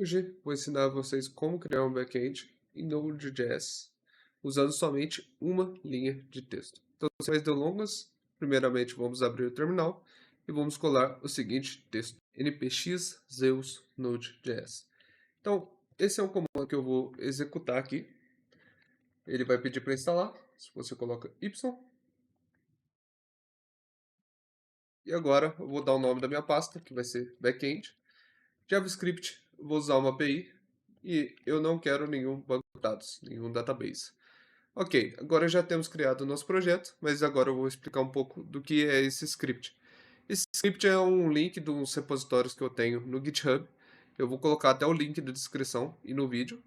Hoje vou ensinar vocês como criar um back-end em Node.js usando somente uma linha de texto. Então, sem mais delongas, primeiramente vamos abrir o terminal e vamos colar o seguinte texto: npx zeus node.js. Então, esse é um comando que eu vou executar aqui. Ele vai pedir para instalar. Se você coloca y. E agora eu vou dar o nome da minha pasta, que vai ser backend. JavaScript, vou usar uma API e eu não quero nenhum banco de dados, nenhum database. Ok, agora já temos criado o nosso projeto, mas agora eu vou explicar um pouco do que é esse script. Esse script é um link de uns repositórios que eu tenho no GitHub. Eu vou colocar até o link na descrição e no vídeo.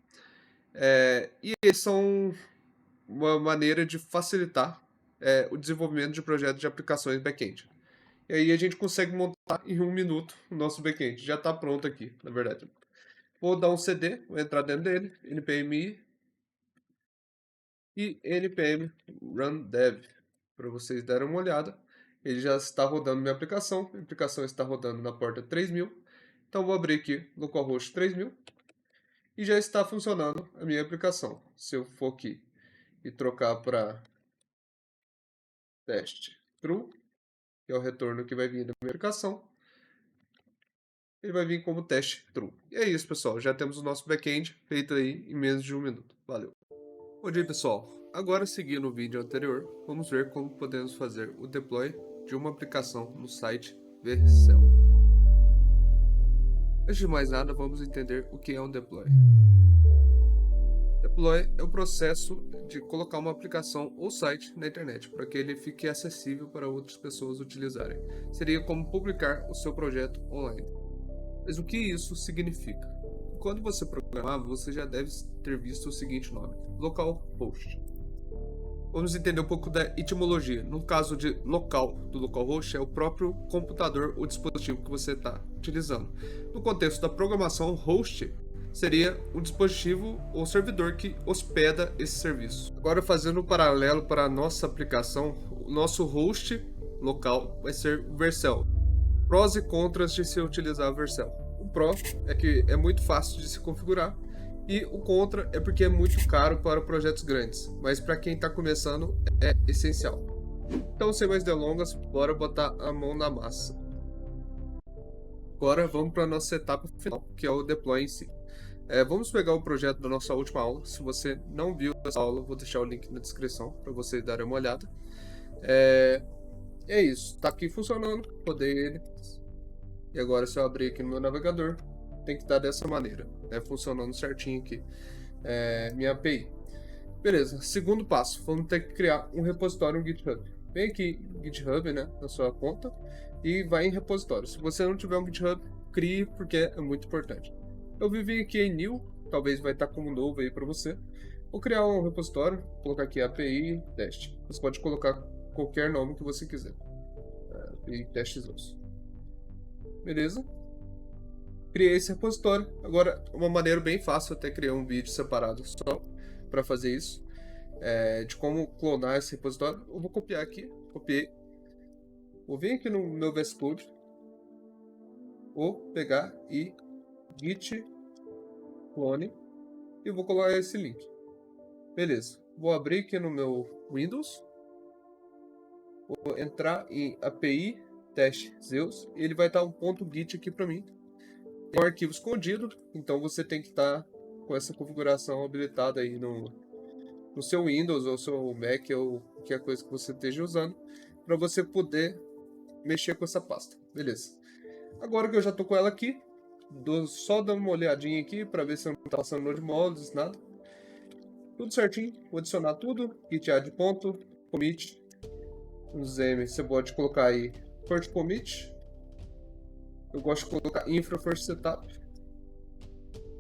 E eles são uma maneira de facilitar o desenvolvimento de projetos de aplicações back-end. E aí a gente consegue montar em 1 minuto o nosso back-end. Já está pronto aqui, na verdade. Vou dar um CD, vou entrar dentro dele, npm e npm run dev, para vocês darem uma olhada. Ele já está rodando minha aplicação, a aplicação está rodando na porta 3000. Então vou abrir aqui localhost 3000 e já está funcionando a minha aplicação. Se eu for aqui e trocar para teste true, que é o retorno que vai vir da minha aplicação, ele vai vir como teste true. E é isso, pessoal. Já temos o nosso back-end feito aí em menos de 1 minuto. Valeu! Bom dia, pessoal. Agora, seguindo o vídeo anterior, vamos ver como podemos fazer o deploy de uma aplicação no site Vercel. Antes de mais nada, vamos entender o que é um deploy. Deploy é o processo de colocar uma aplicação ou site na internet para que ele fique acessível para outras pessoas utilizarem. Seria como publicar o seu projeto online. Mas o que isso significa? Quando você programava, você já deve ter visto o seguinte nome: localhost. Vamos entender um pouco da etimologia. No caso de local, do localhost, é o próprio computador ou dispositivo que você está utilizando. No contexto da programação, host seria um dispositivo ou servidor que hospeda esse serviço. Agora, fazendo um paralelo para a nossa aplicação, o nosso host local vai ser o Vercel. Prós e contras de se utilizar o Vercel. O pró é que é muito fácil de se configurar, e o contra é porque é muito caro para projetos grandes, mas para quem está começando é essencial. Então, sem mais delongas, bora botar a mão na massa. Agora vamos para a nossa etapa final, que é o deploy em si. Vamos pegar o projeto da nossa última aula. Se você não viu essa aula, vou deixar o link na descrição para vocês darem uma olhada. É isso, está aqui funcionando, rodei ele. E agora, se eu abrir aqui no meu navegador, tem que estar dessa maneira, funcionando certinho aqui minha API. Beleza, segundo passo, vamos ter que criar um repositório no GitHub. Vem aqui no GitHub, na sua conta, e vai em repositório. Se você não tiver um GitHub, crie, porque é muito importante. Eu vivi aqui em new, talvez vai estar como novo aí para você. Vou criar um repositório, vou colocar aqui API teste. Você pode colocar qualquer nome que você quiser. API testes. Beleza? Criei esse repositório. Agora, uma maneira bem fácil, eu até criei um vídeo separado só para fazer isso, de como clonar esse repositório. Eu vou copiar aqui, copiei. Vou vir aqui no meu VS Code, vou pegar e git clone e vou colocar esse link. Beleza. Vou abrir aqui no meu Windows, vou entrar em API teste Zeus e ele vai estar um .git aqui para mim. Tem um arquivo escondido, então você tem que estar com essa configuração habilitada aí no seu Windows ou seu Mac ou qualquer coisa que você esteja usando, para você poder mexer com essa pasta. Beleza. Agora que eu já estou com ela aqui, só dando uma olhadinha aqui para ver se não está passando node mods, nada. Tudo certinho, vou adicionar tudo, git add ponto, commit, você pode colocar aí first commit. Eu gosto de colocar infra first setup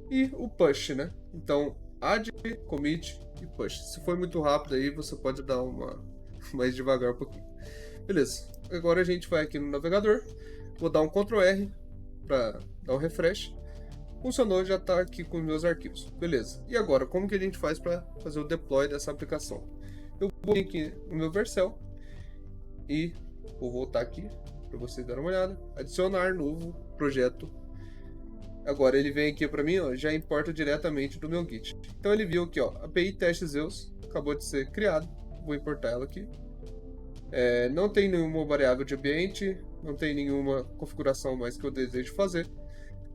e o push, Então, add, commit e push. Se for muito rápido aí, você pode dar uma mais devagar um pouquinho. Beleza. Agora a gente vai aqui no navegador. Vou dar um Ctrl R para dar um refresh. Funcionou, já está aqui com os meus arquivos. Beleza. E agora, como que a gente faz para fazer o deploy dessa aplicação? Eu vou aqui no meu Vercel e vou voltar aqui para vocês darem uma olhada. Adicionar novo projeto Agora ele vem aqui para mim, ó, já importa diretamente do meu Git. Então ele viu aqui, ó, API teste Zeus acabou de ser criado. Vou importar ela aqui. Não tem nenhuma variável de ambiente, não tem nenhuma configuração mais que eu desejo fazer.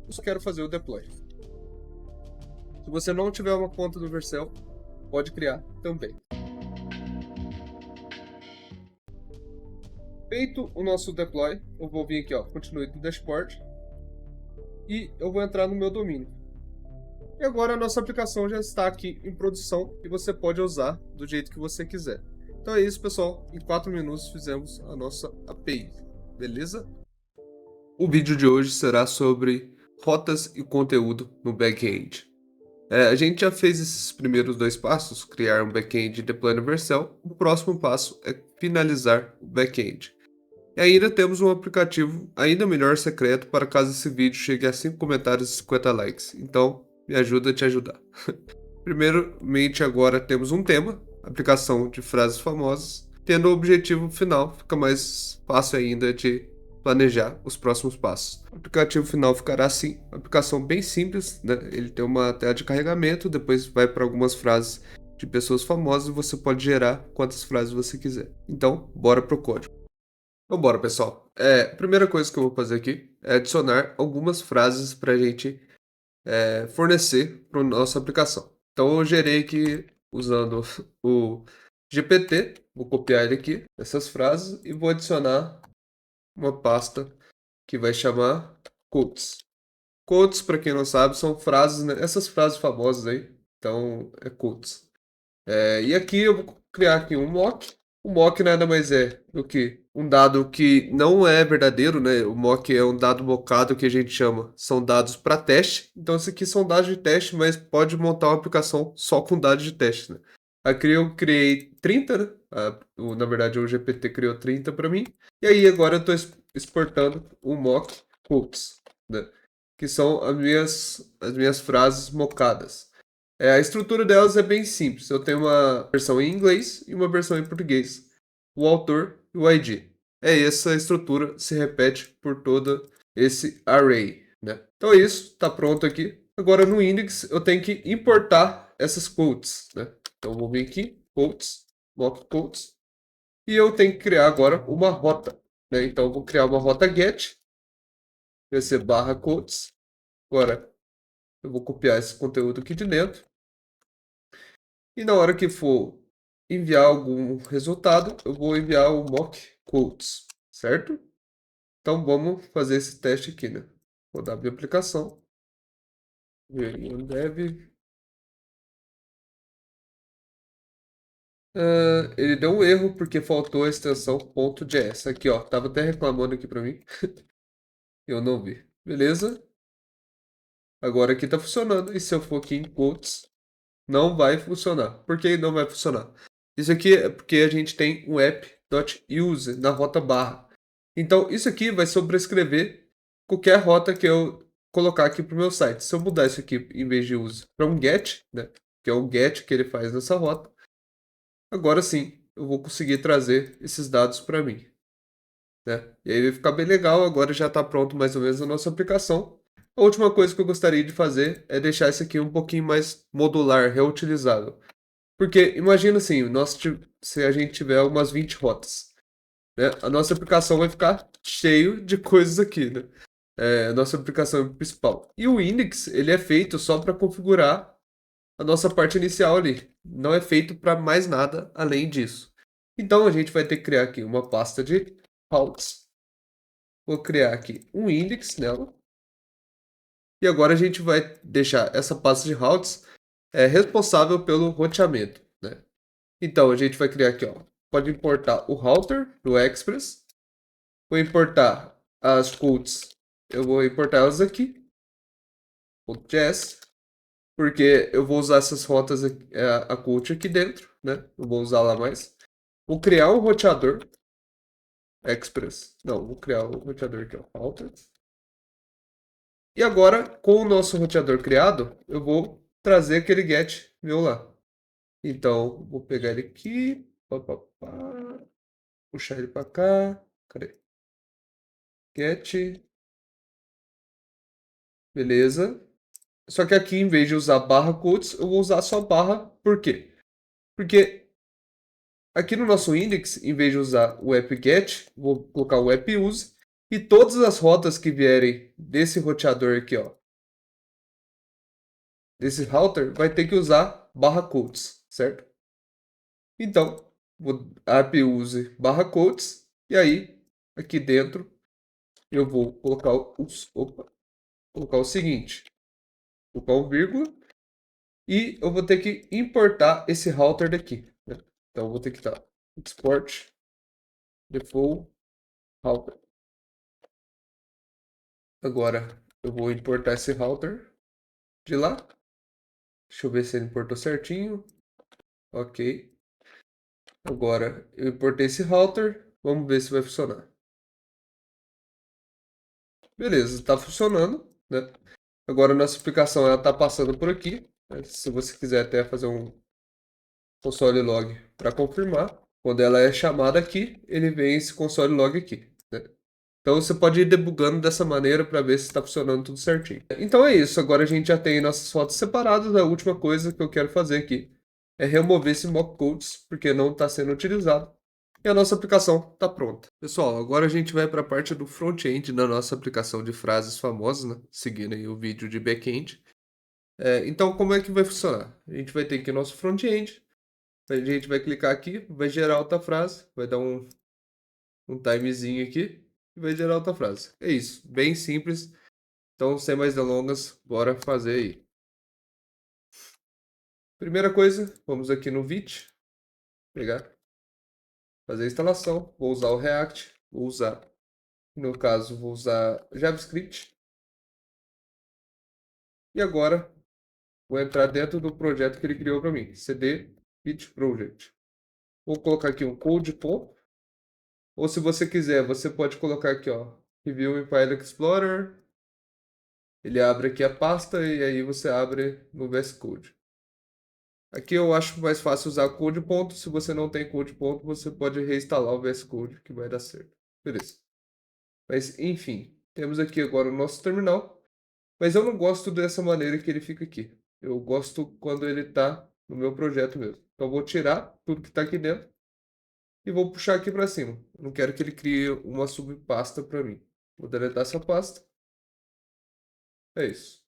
Eu só quero fazer o deploy. Se você não tiver uma conta do Vercel, pode criar também. Feito o nosso deploy, eu vou vir aqui, ó, continue do dashboard e eu vou entrar no meu domínio. E agora a nossa aplicação já está aqui em produção e você pode usar do jeito que você quiser. Então é isso, pessoal. Em 4 minutos fizemos a nossa API, beleza? O vídeo de hoje será sobre rotas e conteúdo no back-end. A gente já fez esses primeiros dois passos, criar um back-end e deploy no Vercel. O próximo passo é finalizar o back-end. E ainda temos um aplicativo ainda melhor secreto para caso esse vídeo chegue a 5 comentários e 50 likes. Então, me ajuda a te ajudar. Primeiramente, agora temos um tema, aplicação de frases famosas. Tendo o objetivo final, fica mais fácil ainda de planejar os próximos passos. O aplicativo final ficará assim, uma aplicação bem simples, né? Ele tem uma tela de carregamento, depois vai para algumas frases de pessoas famosas e você pode gerar quantas frases você quiser. Então, bora pro código. Então, bora, pessoal. A primeira coisa que eu vou fazer aqui é adicionar algumas frases para a gente fornecer para nossa aplicação. Então, eu gerei aqui usando o GPT, vou copiar ele aqui, essas frases, e vou adicionar uma pasta que vai chamar quotes. Quotes, para quem não sabe, são frases, né? Essas frases famosas aí. Então, é quotes. E aqui eu vou criar aqui um mock. O mock nada mais é do que um dado que não é verdadeiro, né? O mock é um dado mocado que a gente chama. São dados para teste. Então, isso aqui são dados de teste, mas pode montar uma aplicação só com dados de teste, né? Aqui eu criei 30, né? Na verdade, o GPT criou 30 para mim. E aí, agora eu estou exportando o mock quotes, né? Que são as minhas frases mocadas. A estrutura delas é bem simples. Eu tenho uma versão em inglês e uma versão em português. O autor e o ID. Essa estrutura se repete por todo esse array, né? Então é isso, está pronto aqui. Agora no index eu tenho que importar essas quotes, né? Então eu vou vir aqui, quotes, mock quotes, e eu tenho que criar agora uma rota, né? Então eu vou criar uma rota get, vai ser barra quotes. Agora eu vou copiar esse conteúdo aqui de dentro. E na hora que for enviar algum resultado, eu vou enviar o mock quotes, certo? Então vamos fazer esse teste aqui, né? Vou dar minha aplicação. Dev. Ele deu um erro porque faltou a extensão .js. Aqui, ó. Tava até reclamando aqui pra mim. Eu não vi. Beleza? Agora aqui tá funcionando. E se eu for aqui em quotes, não vai funcionar. Por que não vai funcionar? Isso aqui é porque a gente tem um app.use na rota barra. Então, isso aqui vai sobrescrever qualquer rota que eu colocar aqui para o meu site. Se eu mudar isso aqui em vez de use para um get, né, que é o get que ele faz nessa rota, agora sim eu vou conseguir trazer esses dados para mim, né? E aí vai ficar bem legal. Agora já está pronto mais ou menos a nossa aplicação. A última coisa que eu gostaria de fazer é deixar isso aqui um pouquinho mais modular, reutilizável. Porque imagina assim, se a gente tiver umas 20 rotas, né? A nossa aplicação vai ficar cheio de coisas aqui, né? A nossa aplicação principal. E o index, ele é feito só para configurar a nossa parte inicial ali. Não é feito para mais nada além disso. Então a gente vai ter que criar aqui uma pasta de routes. Vou criar aqui um index nela. E agora a gente vai deixar essa pasta de routes responsável pelo roteamento, né? Então a gente vai criar aqui, ó. Pode importar o router do Express. Vou importar as quotes. Eu vou importar elas aqui. .js. Porque eu vou usar essas rotas aqui, a quote aqui dentro, né? Não vou usar lá mais. Vou criar um roteador. Express. Não, vou criar o roteador aqui, ó. Router. E agora, com o nosso roteador criado, eu vou trazer aquele get meu lá. Então, vou pegar ele aqui. Pá, pá, pá, puxar ele para cá. Cadê? Get. Beleza. Só que aqui, em vez de usar barra quotes, eu vou usar só barra. Por quê? Porque aqui no nosso index, em vez de usar o app-get, vou colocar o app-use. E todas as rotas que vierem desse roteador aqui, ó, desse router, vai ter que usar barra quotes, certo? Então, vou app-use barra quotes. E aí, aqui dentro, eu vou colocar colocar o seguinte. Colocar um vírgula. E eu vou ter que importar esse router daqui, né? Então eu vou ter que dar export default router. Agora eu vou importar esse router de lá. Deixa eu ver se ele importou certinho. Ok. Agora eu importei esse router. Vamos ver se vai funcionar. Beleza, está funcionando, né? Agora a nossa aplicação ela está passando por aqui, né? Se você quiser até fazer um console log para confirmar, quando ela é chamada aqui, ele vem esse console log aqui, né? Então você pode ir debugando dessa maneira para ver se está funcionando tudo certinho. Então é isso, agora a gente já tem nossas fotos separadas. A última coisa que eu quero fazer aqui é remover esse mock codes, porque não está sendo utilizado. E a nossa aplicação está pronta. Pessoal, agora a gente vai para a parte do front-end da nossa aplicação de frases famosas, né? Seguindo aí o vídeo de back-end. Então, como é que vai funcionar? A gente vai ter aqui o nosso front-end. A gente vai clicar aqui, vai gerar outra frase, vai dar um timezinho aqui e vai gerar outra frase. É isso, bem simples. Então, sem mais delongas, bora fazer aí. Primeira coisa, vamos aqui no Vite, pegar, fazer a instalação. Vou usar o React, no caso, vou usar JavaScript. E agora, vou entrar dentro do projeto que ele criou para mim, cd Vite Project. Vou colocar aqui um code.conf, ou se você quiser, você pode colocar aqui, ó, Review em Pilot Explorer. Ele abre aqui a pasta e aí você abre no VS Code. Aqui eu acho mais fácil usar code ponto. Se você não tem code ponto, você pode reinstalar o VS Code que vai dar certo. Beleza. Mas enfim, temos aqui agora o nosso terminal. Mas eu não gosto dessa maneira que ele fica aqui. Eu gosto quando ele está no meu projeto mesmo. Então eu vou tirar tudo que está aqui dentro e vou puxar aqui para cima. Eu não quero que ele crie uma subpasta para mim. Vou deletar essa pasta. É isso.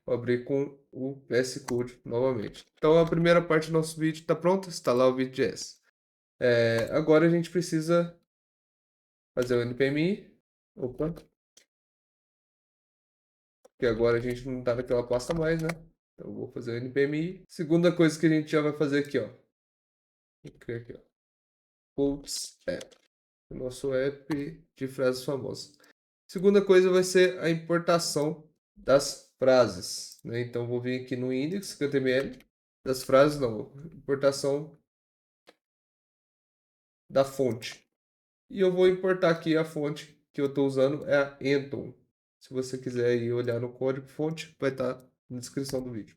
Vou abrir com o VS Code novamente. Então a primeira parte do nosso vídeo está pronta, instalar o Vue.js. Agora a gente precisa fazer o npmi. Opa, porque agora a gente não está naquela pasta mais, né? Então eu vou fazer o npmi. Segunda coisa que a gente já vai fazer aqui, ó. Vou criar aqui, ó. Quotes app. O nosso app de frases famosas. Segunda coisa vai ser a importação das frases, né? Então vou vir aqui no index.html das frases, não, importação da fonte. E eu vou importar aqui a fonte que eu estou usando, é a Anton. Se você quiser ir olhar no código fonte, vai estar na descrição do vídeo.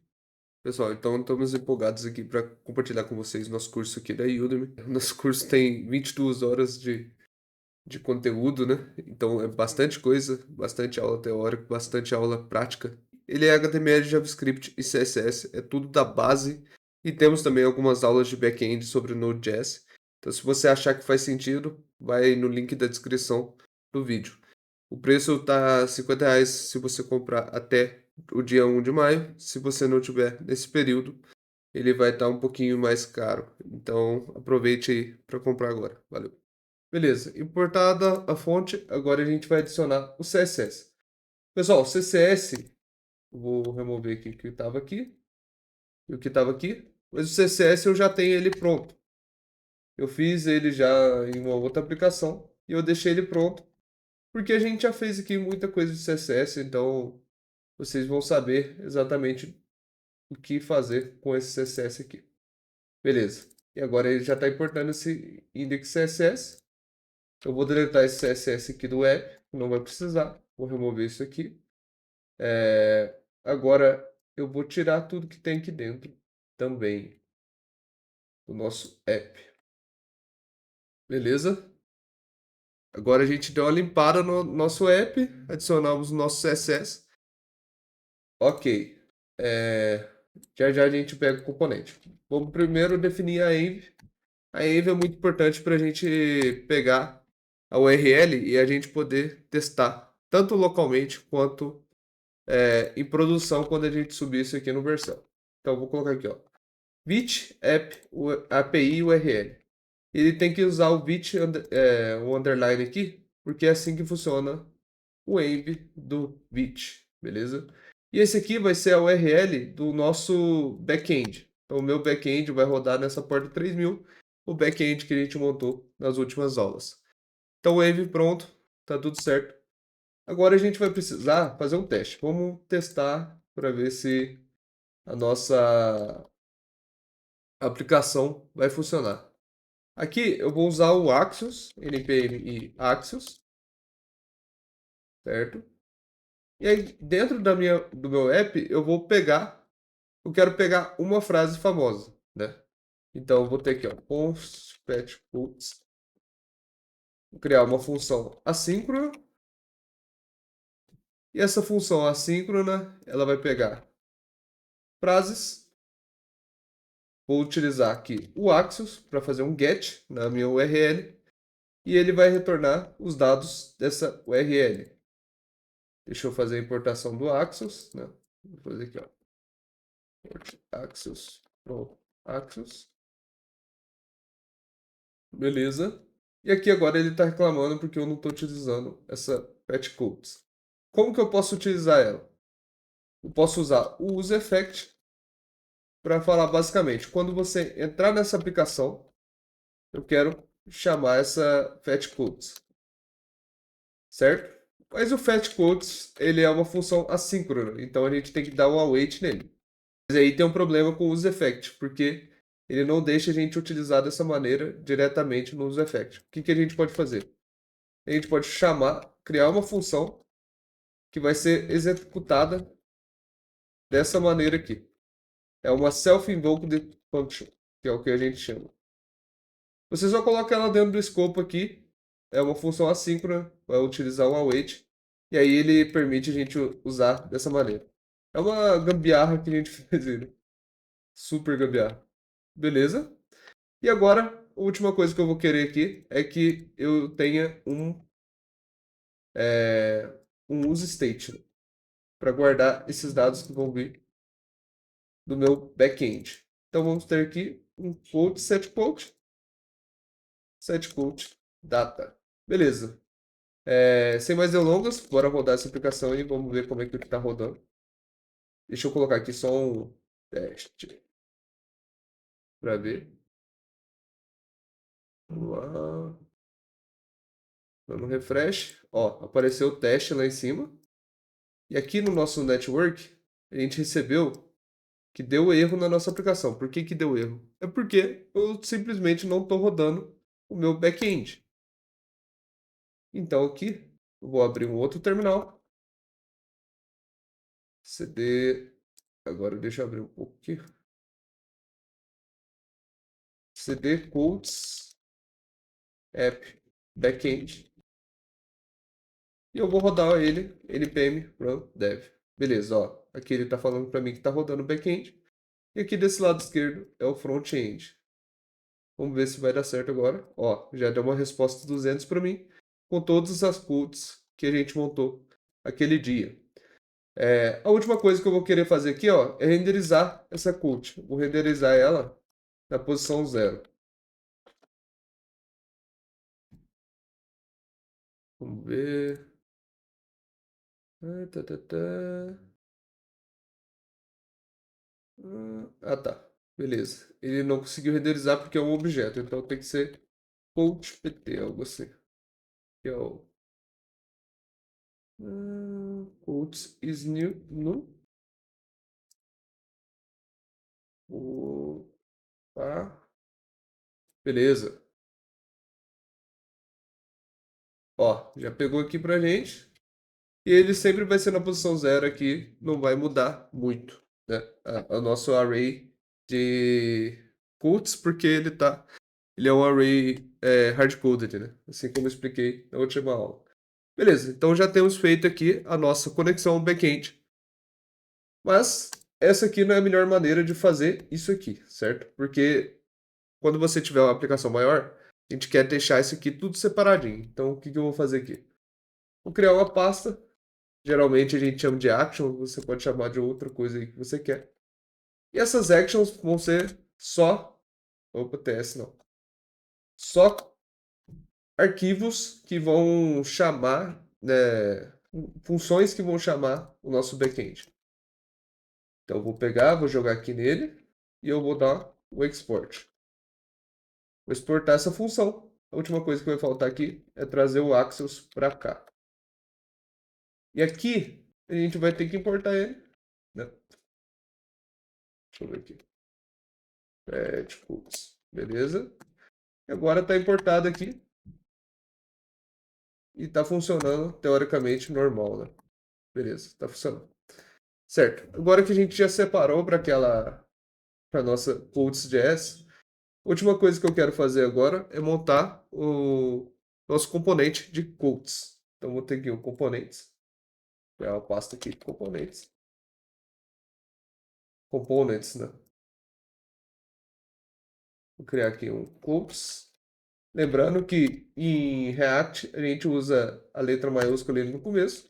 Pessoal, então estamos empolgados aqui para compartilhar com vocês nosso curso aqui da Udemy. Nosso curso tem 22 horas de conteúdo, né? Então é bastante coisa, bastante aula teórica, bastante aula prática. Ele é HTML, JavaScript e CSS, é tudo da base. E temos também algumas aulas de back-end sobre Node.js. Então, se você achar que faz sentido, vai no link da descrição do vídeo. O preço está R$ 50 se você comprar até o dia 1 de maio. Se você não tiver nesse período, ele vai estar um pouquinho mais caro. Então, aproveite aí para comprar agora. Valeu! Beleza, importada a fonte, agora a gente vai adicionar o CSS. Pessoal, o CSS, vou remover aqui o que estava aqui e o que estava aqui, mas o CSS eu já tenho ele pronto. Eu fiz ele já em uma outra aplicação e eu deixei ele pronto, porque a gente já fez aqui muita coisa de CSS, então vocês vão saber exatamente o que fazer com esse CSS aqui. Beleza, e agora ele já está importando esse index CSS. Eu vou deletar esse CSS aqui do app, não vai precisar. Vou remover isso aqui. Agora eu vou tirar tudo que tem aqui dentro também do nosso app. Beleza? Agora a gente deu uma limpada no nosso app, adicionamos o nosso CSS. Ok. Já já a gente pega o componente. Vamos primeiro definir a env. A env é muito importante para a gente pegar a URL e a gente poder testar, tanto localmente quanto em produção, quando a gente subir isso aqui no versão. Então, eu vou colocar aqui, ó. Vite app API URL. Ele tem que usar o Vite, o underline aqui, porque é assim que funciona o env do Vite, beleza? E esse aqui vai ser a URL do nosso back-end. Então, o meu back-end vai rodar nessa porta 3000, o back-end que a gente montou nas últimas aulas. Então, o env pronto, tá tudo certo. Agora a gente vai precisar fazer um teste. Vamos testar para ver se a nossa aplicação vai funcionar. Aqui eu vou usar o Axios, npm e Axios, certo? E aí dentro do meu app eu quero pegar uma frase famosa, né? Então eu vou ter aqui, ó, const fetch puts, vou criar uma função assíncrona. E essa função assíncrona, ela vai pegar frases. Vou utilizar aqui o Axios para fazer um get na minha URL e ele vai retornar os dados dessa URL. Deixa eu fazer a importação do Axios, né? Vou fazer aqui, ó. Axios, pronto, Axios. Beleza. E aqui agora ele está reclamando porque eu não estou utilizando essa patch codes. Como que eu posso utilizar ela? Eu posso usar o useEffect para falar basicamente, quando você entrar nessa aplicação, eu quero chamar essa fetch codes, certo? Mas o fetch codes, ele é uma função assíncrona, então a gente tem que dar um await nele. Mas aí tem um problema com o useEffect, porque ele não deixa a gente utilizar dessa maneira diretamente no useEffect. O que que a gente pode fazer? A gente pode criar uma função que vai ser executada dessa maneira aqui. É uma self-invoked function, que é o que a gente chama. Você só coloca ela dentro do escopo aqui. É uma função assíncrona, vai utilizar um await. E aí ele permite a gente usar dessa maneira. É uma gambiarra que a gente fez ele. Super gambiarra. Beleza? E agora, a última coisa que eu vou querer aqui é que eu tenha um use state para guardar esses dados que vão vir do meu back-end. Então vamos ter aqui um quote, set quote, data. Beleza. Sem mais delongas, bora rodar essa aplicação e vamos ver como é que está rodando. Deixa eu colocar aqui só um teste para ver. Vamos lá. Dando um refresh. Ó, apareceu o teste lá em cima. E aqui no nosso network, a gente recebeu que deu erro na nossa aplicação. Por que que deu erro? É porque eu simplesmente não estou rodando o meu back-end. Então aqui, eu vou abrir um outro terminal. CD. Agora deixa eu abrir um pouco aqui. CD quotes app backend. E eu vou rodar ele, npm run dev. Beleza, ó. Aqui ele está falando para mim que está rodando o backend. E aqui desse lado esquerdo é o front-end. Vamos ver se vai dar certo agora. Ó, já deu uma resposta 200 para mim, com todas as codes que a gente montou aquele dia. A última coisa que eu vou querer fazer aqui, ó, é renderizar essa code. Vou renderizar ela na posição 0. Vamos ver. Tá, tá, tá. Tá. Beleza. Ele não conseguiu renderizar porque é um objeto, então tem que ser CodePT, algo assim. Que é o Codes is new. No. Opa. Beleza. Ó, já pegou aqui pra gente. E ele sempre vai ser na posição 0 aqui, não vai mudar muito, né? O nosso array de quotes, porque ele é um array hard-coded, né? Assim como eu expliquei na última aula. Beleza, então já temos feito aqui a nossa conexão back-end Mas essa aqui não é a melhor maneira de fazer isso aqui, certo? Porque quando você tiver uma aplicação maior, a gente quer deixar isso aqui tudo separadinho. Então, o que eu vou fazer aqui? Vou criar uma pasta. Geralmente a gente chama de action, você pode chamar de outra coisa aí que você quer. E essas actions vão ser só. Opa, TS não. Só arquivos que vão chamar, né, funções que vão chamar o nosso backend. Então eu vou pegar, vou jogar aqui nele e eu vou dar o export. Vou exportar essa função. A última coisa que vai faltar aqui é trazer o Axios para cá. E aqui a gente vai ter que importar ele, né? Deixa eu ver aqui. Tipo, beleza. E agora está importado aqui e está funcionando teoricamente normal, né? Beleza, está funcionando. Certo. Agora que a gente já separou para nossa Codes.js, a última coisa que eu quero fazer agora é montar o nosso componente de codes. Então vou ter aqui o componentes, é uma pasta aqui, componentes, components, né? Vou criar aqui um codes. Lembrando que em React a gente usa a letra maiúscula ali no começo.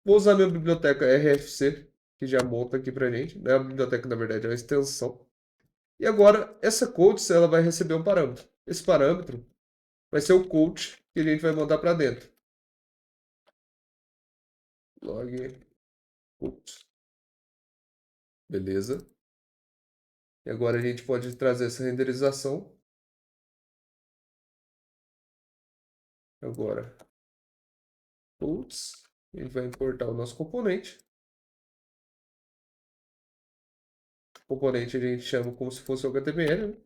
Vou usar minha biblioteca RFC, que já monta aqui pra gente. Não é uma biblioteca, na verdade, é uma extensão. E agora, essa codes ela vai receber um parâmetro. Esse parâmetro vai ser o code que a gente vai mandar para dentro. Log code. Beleza. E agora a gente pode trazer essa renderização. Agora, codes. A gente vai importar o nosso componente. O componente a gente chama como se fosse o HTML, né?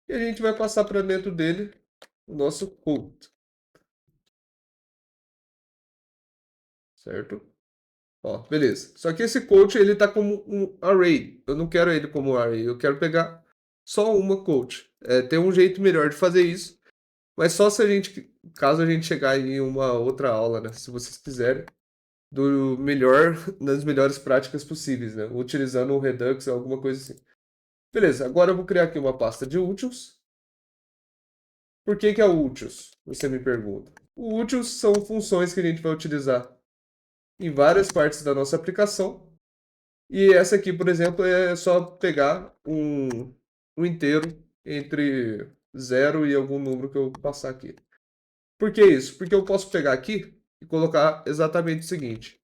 E a gente vai passar para dentro dele o nosso code. Certo? Ó, beleza. Só que esse code ele tá como um array. Eu não quero ele como array. Eu quero pegar só uma code. Tem um jeito melhor de fazer isso. Mas só se a gente, caso a gente chegar em uma outra aula, né? Se vocês quiserem, do melhor, das melhores práticas possíveis, né? Utilizando o Redux ou alguma coisa assim. Beleza, agora eu vou criar aqui uma pasta de úteis. Por que que é úteis? Você me pergunta. O úteis são funções que a gente vai utilizar em várias partes da nossa aplicação. E essa aqui, por exemplo, é só pegar um inteiro entre zero e algum número que eu passar aqui. Por que isso? Porque eu posso pegar aqui e colocar exatamente o seguinte.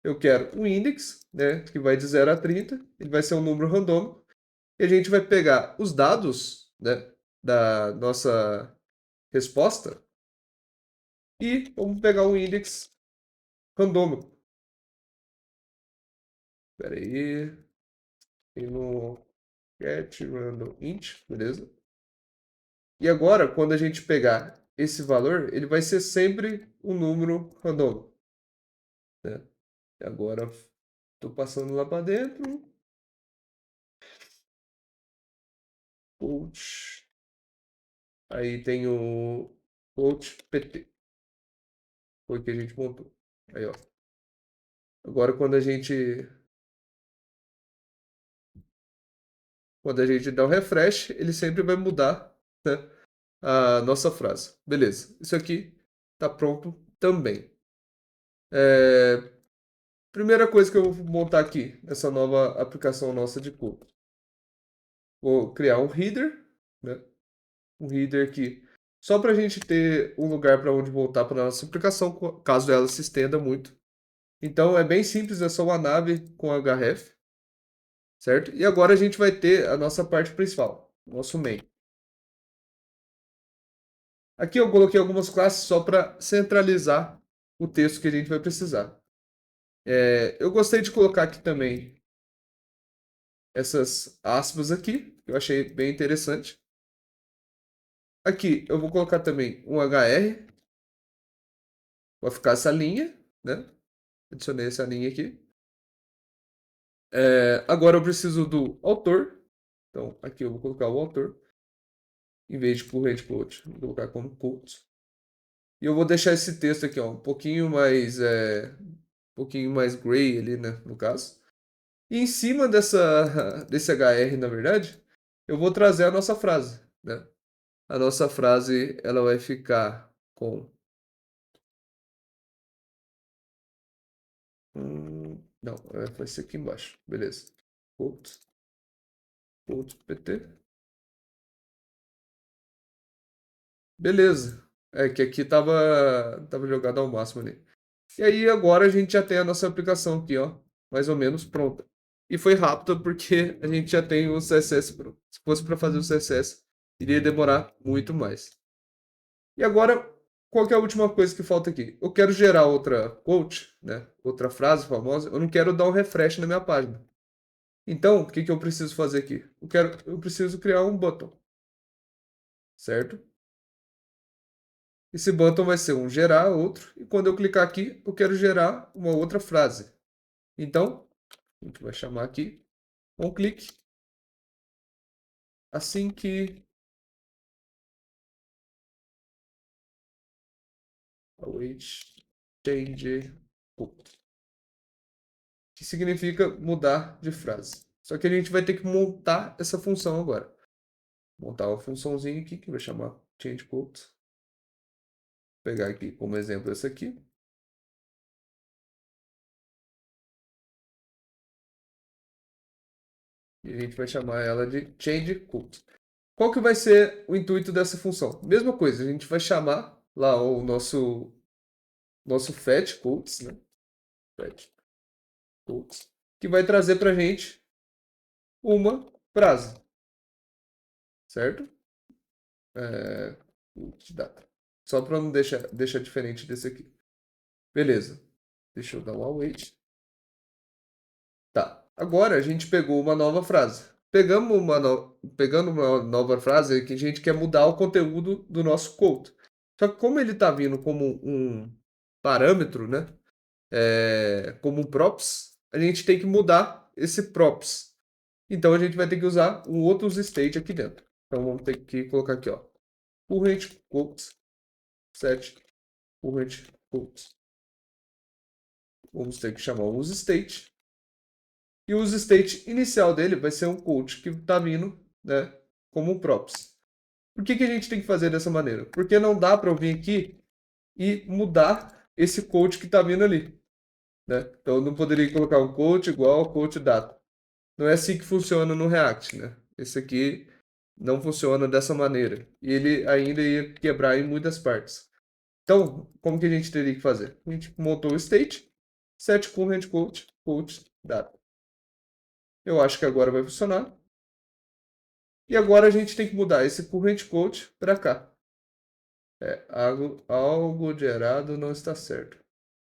Eu quero um index, né, que vai de 0 a 30, ele vai ser um número randômico, e a gente vai pegar os dados, né, da nossa resposta e vamos pegar um index randômico. Espera aí, tem no get random int, beleza? E agora, quando a gente pegar esse valor, ele vai ser sempre um número randômico, né? E agora, estou passando lá para dentro. Coach. Aí tem o Coach PT. Foi o que a gente montou. Aí, ó. Agora, quando a gente dá o refresh, ele sempre vai mudar, né, a nossa frase. Beleza. Isso aqui está pronto também. Primeira coisa que eu vou montar aqui, nessa nova aplicação nossa de code. Vou criar um header, né? Um header aqui. Só para a gente ter um lugar para onde voltar para nossa aplicação, caso ela se estenda muito. Então é bem simples, é só uma nave com href, certo? E agora a gente vai ter a nossa parte principal, nosso main. Aqui eu coloquei algumas classes só para centralizar o texto que a gente vai precisar. Eu gostei de colocar aqui também essas aspas aqui, que eu achei bem interessante. Aqui eu vou colocar também um hr, vai ficar essa linha, né? Adicionei essa linha aqui. Agora eu preciso do autor, então aqui eu vou colocar o autor. Em vez de current quote, vou colocar como quote. E eu vou deixar esse texto aqui, ó, um pouquinho mais gray ali, né, no caso. E em cima desse HR, na verdade, eu vou trazer a nossa frase, né? A nossa frase, ela vai ficar com... não, vai ser aqui embaixo. Beleza. Quote, quote PT. Beleza. É que aqui tava jogado ao máximo ali. E aí agora a gente já tem a nossa aplicação aqui, ó, mais ou menos pronta. E foi rápido porque a gente já tem o CSS pronto. Se fosse para fazer o CSS, iria demorar muito mais. E agora, qual que é a última coisa que falta aqui? Eu quero gerar outra quote, né? Outra frase famosa. Eu não quero dar um refresh na minha página. Então, o que que eu preciso fazer aqui? Eu preciso criar um button, certo? Esse button vai ser um gerar outro. E quando eu clicar aqui, eu quero gerar uma outra frase. Então, a gente vai chamar aqui um clique. Assim que await change put, que significa mudar de frase. Só que a gente vai ter que montar essa função agora. Montar uma funçãozinha aqui que vai chamar change put. Vou pegar aqui como exemplo essa aqui. E a gente vai chamar ela de change put. Qual que vai ser o intuito dessa função? Mesma coisa, a gente vai chamar lá o nosso fetch quotes, né? Fetch quotes, que vai trazer para a gente uma frase, certo? É, data. Só para não deixar diferente desse aqui. Beleza. Deixa eu dar um await. Tá. Agora a gente pegou uma nova frase. Pegando uma nova frase que a gente quer mudar o conteúdo do nosso code. Só que como ele está vindo como um parâmetro, né? Como um props, a gente tem que mudar esse props. Então a gente vai ter que usar um outro state aqui dentro. Então vamos ter que colocar aqui, ó. Current quotes set current quotes. Vamos ter que chamar o useState. E o useState inicial dele vai ser um quote que está vindo, né, como um props. Por que a gente tem que fazer dessa maneira? Porque não dá para eu vir aqui e mudar esse quote que está vindo ali. Né? Então eu não poderia colocar um quote igual ao quote data. Não é assim que funciona no React. Né? Esse aqui não funciona dessa maneira. E ele ainda ia quebrar em muitas partes. Então, como que a gente teria que fazer? A gente montou o state, set current quote, quote data. Eu acho que agora vai funcionar. E agora a gente tem que mudar esse current quote para cá. Algo de errado não está certo.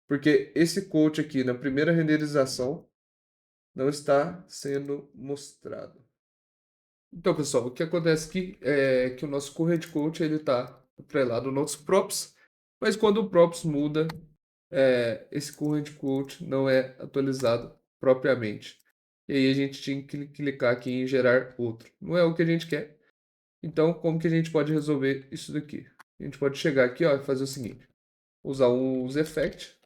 Porque esse quote aqui na primeira renderização não está sendo mostrado. Então, pessoal, o que acontece aqui é que o nosso current quote ele está atrelado ao nosso props, mas quando o props muda, esse current quote não é atualizado propriamente. E aí a gente tinha que clicar aqui em gerar outro. Não é o que a gente quer. Então, como que a gente pode resolver isso daqui? A gente pode chegar aqui, ó, e fazer o seguinte. Usar os effect.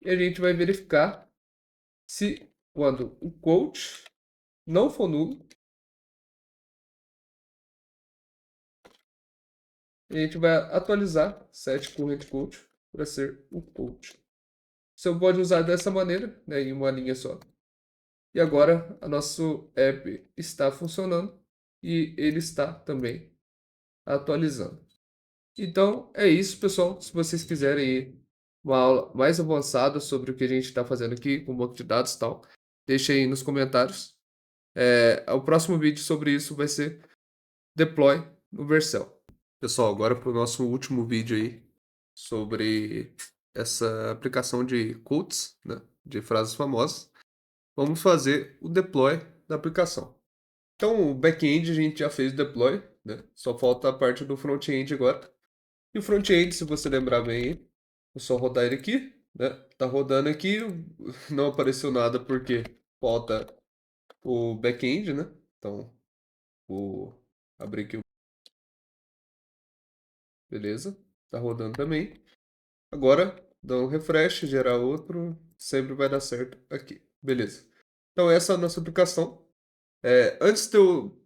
E a gente vai verificar se quando o quote não for nulo, a gente vai atualizar set current quote para ser o quote. Você pode usar dessa maneira, né, em uma linha só. E agora a nosso app está funcionando e ele está também atualizando. Então é isso, pessoal. Se vocês quiserem uma aula mais avançada sobre o que a gente está fazendo aqui com banco de dados e tal, deixe aí nos comentários. O próximo vídeo sobre isso vai ser Deploy no Vercel. Pessoal, agora para o nosso último vídeo aí sobre essa aplicação de quotes, né, de frases famosas. Vamos fazer o deploy da aplicação. Então, o back-end a gente já fez o deploy, né? Só falta a parte do front-end agora. E o front-end, se você lembrar bem, é só rodar ele aqui, né? Tá rodando aqui, não apareceu nada porque falta o back-end, né? Então, vou abrir aqui, beleza? Tá rodando também. Agora, dá um refresh, gerar outro. sempre vai dar certo aqui. Beleza. Então essa é a nossa aplicação. Antes de eu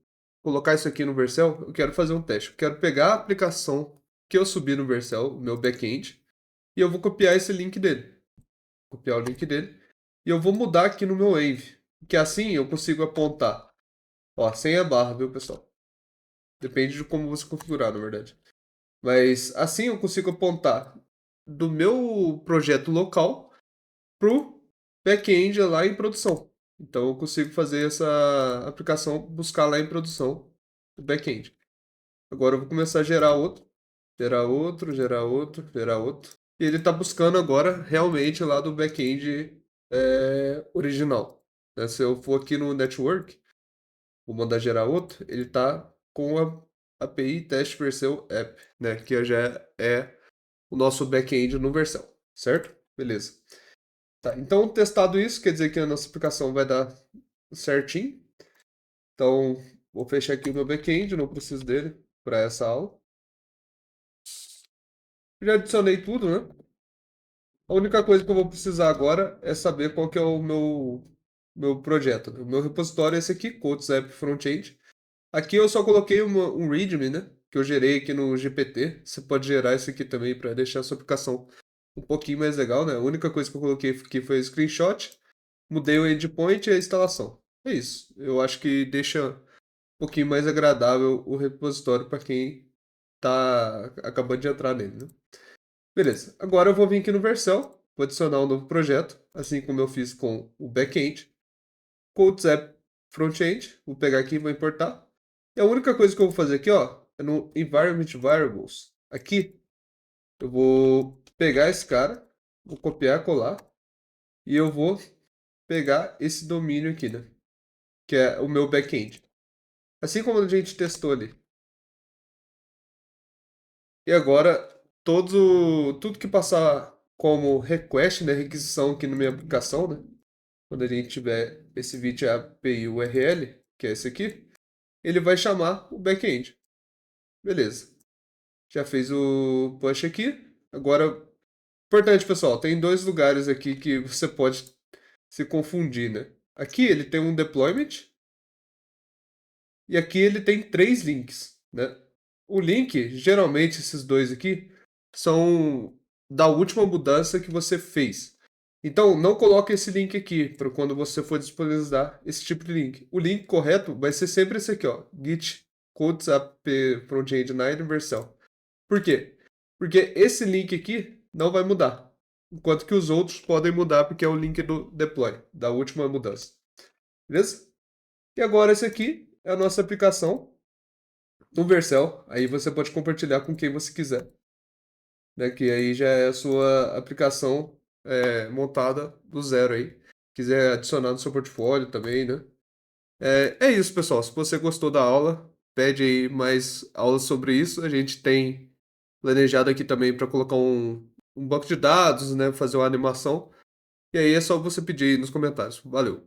colocar isso aqui no Vercel, eu quero fazer um teste. Eu quero pegar a aplicação que eu subi no Vercel, o meu back-end, e eu vou copiar esse link dele. Copiar o link dele. E eu vou mudar aqui no meu Wave. Que assim eu consigo apontar. Ó, sem a barra, viu, pessoal? Depende de como você configurar, na verdade. Mas assim eu consigo apontar do meu projeto local pro back-end lá em produção. Então eu consigo fazer essa aplicação, buscar lá em produção o back-end. Agora eu vou começar a gerar outro, gerar outro, gerar outro, gerar outro. E ele está buscando agora realmente lá do back-end original. Né? Se eu for aqui no network, vou mandar gerar outro, ele está com a API teste Vercel app, né? Que já é o nosso back-end no Vercel, certo? Beleza. Tá, então, testado isso, quer dizer que a nossa aplicação vai dar certinho. Então, vou fechar aqui o meu back-end, não preciso dele para essa aula. Já adicionei tudo, né? A única coisa que eu vou precisar agora é saber qual que é o meu projeto. O meu repositório é esse aqui, Codes App Frontend. Aqui eu só coloquei um README, né? Que eu gerei aqui no GPT. Você pode gerar isso aqui também para deixar a sua aplicação um pouquinho mais legal, né? A única coisa que eu coloquei aqui foi o screenshot. Mudei o endpoint e a instalação. É isso. Eu acho que deixa um pouquinho mais agradável o repositório para quem está acabando de entrar nele, né? Beleza. Agora eu vou vir aqui no Vercel, vou adicionar um novo projeto, assim como eu fiz com o back-end. Codes App Frontend, vou pegar aqui e vou importar. E a única coisa que eu vou fazer aqui, ó, é no Environment Variables. Aqui, eu vou pegar esse cara, vou copiar, colar, e eu vou pegar esse domínio aqui, né? Que é o meu back-end. Assim como a gente testou ali. E agora, tudo que passar como request, né, requisição aqui na minha aplicação, né? Quando a gente tiver esse vit API URL, que é esse aqui, ele vai chamar o back-end. Beleza. Já fez o push aqui. Agora, importante, pessoal, tem dois lugares aqui que você pode se confundir, né? Aqui ele tem um deployment e aqui ele tem três links, né? O link, geralmente esses dois aqui, são da última mudança que você fez. Então, não coloque esse link aqui para quando você for disponibilizar esse tipo de link. O link correto vai ser sempre esse aqui, ó, git codes app frontend 9 versão. Por quê? Porque esse link aqui não vai mudar, enquanto que os outros podem mudar porque é o link do deploy, da última mudança. Beleza? E agora esse aqui é a nossa aplicação no Vercel. Aí você pode compartilhar com quem você quiser, né? Que aí já é a sua aplicação montada do zero aí. Quiser adicionar no seu portfólio também, né? É isso, pessoal. Se você gostou da aula, pede aí mais aulas sobre isso. A gente tem planejado aqui também para colocar um banco de dados, né? Fazer uma animação. E aí é só você pedir aí nos comentários. Valeu!